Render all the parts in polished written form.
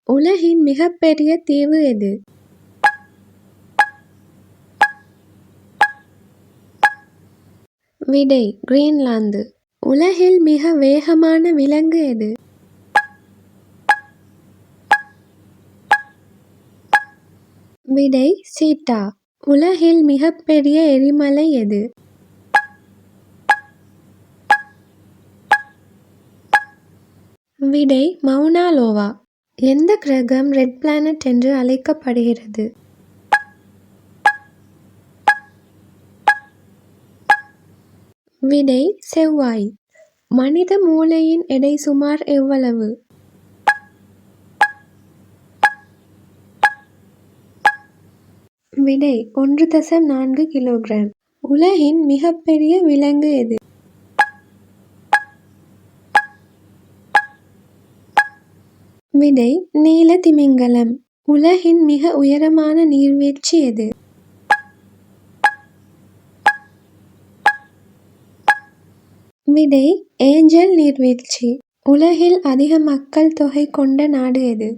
உலகின் மிகப்பெரிய தீவு எது? விடை கிரீன்லாந்து. உலகில் மிக வேகமான விலங்கு எது? விடை சீட்டா. உலகில் மிகப்பெரிய எரிமலை எது? விடை மவுனா லோவா. எந்த கிரகம் ரெட் பிளானட் என்று அழைக்கப்படுகிறது? விடை செவ்வாய். மனித மூளையின் எடை சுமார் எவ்வளவு? விடை 1.4 கிலோகிராம். உலகின் மிகப்பெரிய விலங்கு எது? விடை நீல திமிங்கலம். உலகின் மிக உயரமான நீர்வீழ்ச்சி எது? விடை ஏஞ்சல் நீர்வீழ்ச்சி. உலகில் அதிக மக்கள் தொகை கொண்ட நாடு எது?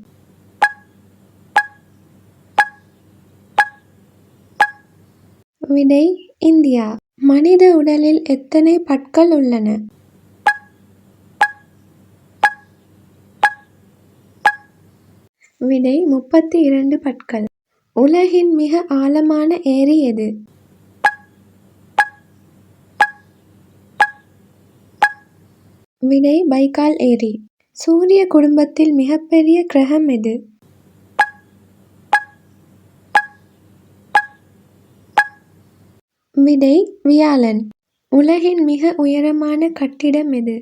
விடை இந்தியா. மனித உடலில் எத்தனை பற்கள் உள்ளன? விடை 32 பற்கள். உலகின் மிக ஆழமான ஏரி எது? விடை பைக்கால் ஏரி. சூரிய குடும்பத்தில் மிகப்பெரிய கிரகம் எது? விடை வியாழன். உலகின் மிக உயரமான கட்டிடம் எது?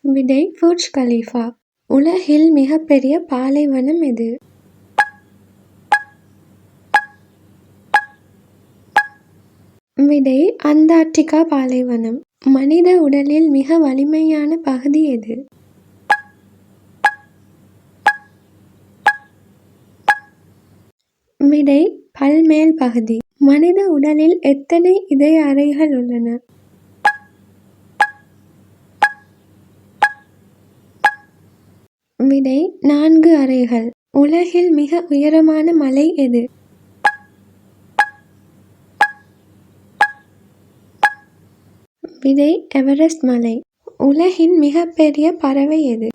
விடை புர்ஜ் கலீஃபா. உலகில் மிகப்பெரிய பாலைவனம் எது? விடை அண்டார்டிகா பாலைவனம். மனித உடலில் மிக வலிமையான பகுதி எது? விடை பல்மேல் பகுதி. மனித உடலில் எத்தனை இதய அறைகள் உள்ளன? விடை 4 அறைகள். உலகில் மிக உயரமான மலை எது? விடை எவரெஸ்ட் மலை. உலகின் மிகப்பெரிய பறவை எது?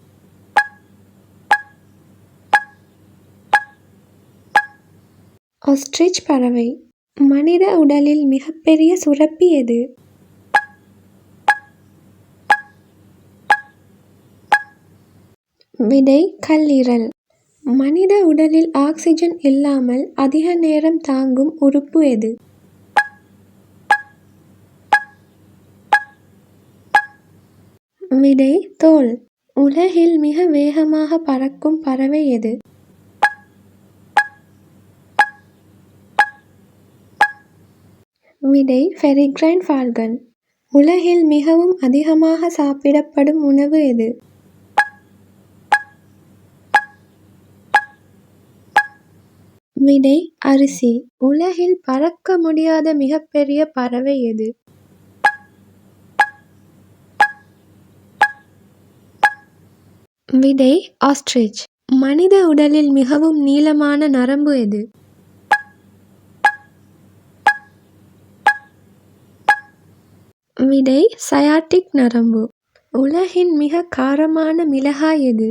ஆஸ்ட்ரிச் பறவை. மனித உடலில் மிகப்பெரிய சுரப்பி எது? விடை கல்லீரல். மனித உடலில் ஆக்சிஜன் இல்லாமல் அதிக நேரம் தாங்கும் உறுப்பு எது? விடை தோல். உலகில் மிக வேகமாக பறக்கும் பறவை எது? விடை பெரிக்ரைன் ஃபால்கன். உலகில் மிகவும் அதிகமாக சாப்பிடப்படும் உணவு எது? விடை அரிசி. உலகில் பறக்க முடியாத மிகப்பெரிய பறவை எது? விடை ஆஸ்ட்ரிச். மனித உடலில் மிகவும் நீளமான நரம்பு எது? விடை சயாட்டிக் நரம்பு. உலகின் மிக காரமான மிளகாய் எது?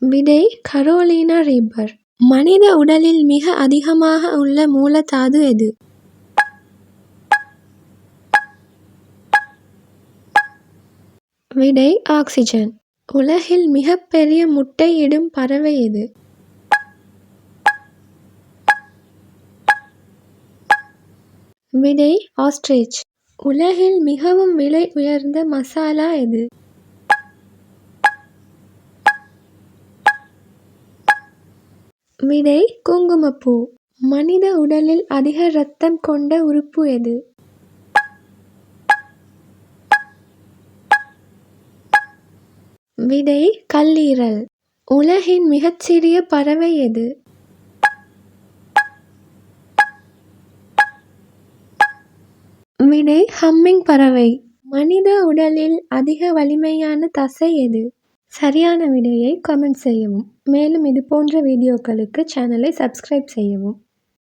விடை கரோலினா ரீப்பர். மனித உடலில் மிக அதிகமாக உள்ள மூலத்தாது எது? விடை ஆக்சிஜன். உலகில் மிகப்பெரிய முட்டையிடும் பறவை எது? விடை ஆஸ்ட்ரிச். உலகில் மிகவும் விலை உயர்ந்த மசாலா எது? விடை குங்குமப்பூ. மனித உடலில் அதிக இரத்தம் கொண்ட உறுப்பு எது? விடை கல்லீரல். உலகின் மிகச்சிறிய பறவை எது? விடை ஹம்மிங் பறவை. மனித உடலில் அதிக வலிமையான தசை எது? சரியான விடையை கமெண்ட் செய்யவும். மேலும் இது போன்ற வீடியோக்களுக்கு சேனலை சப்ஸ்கிரைப் செய்யவும்.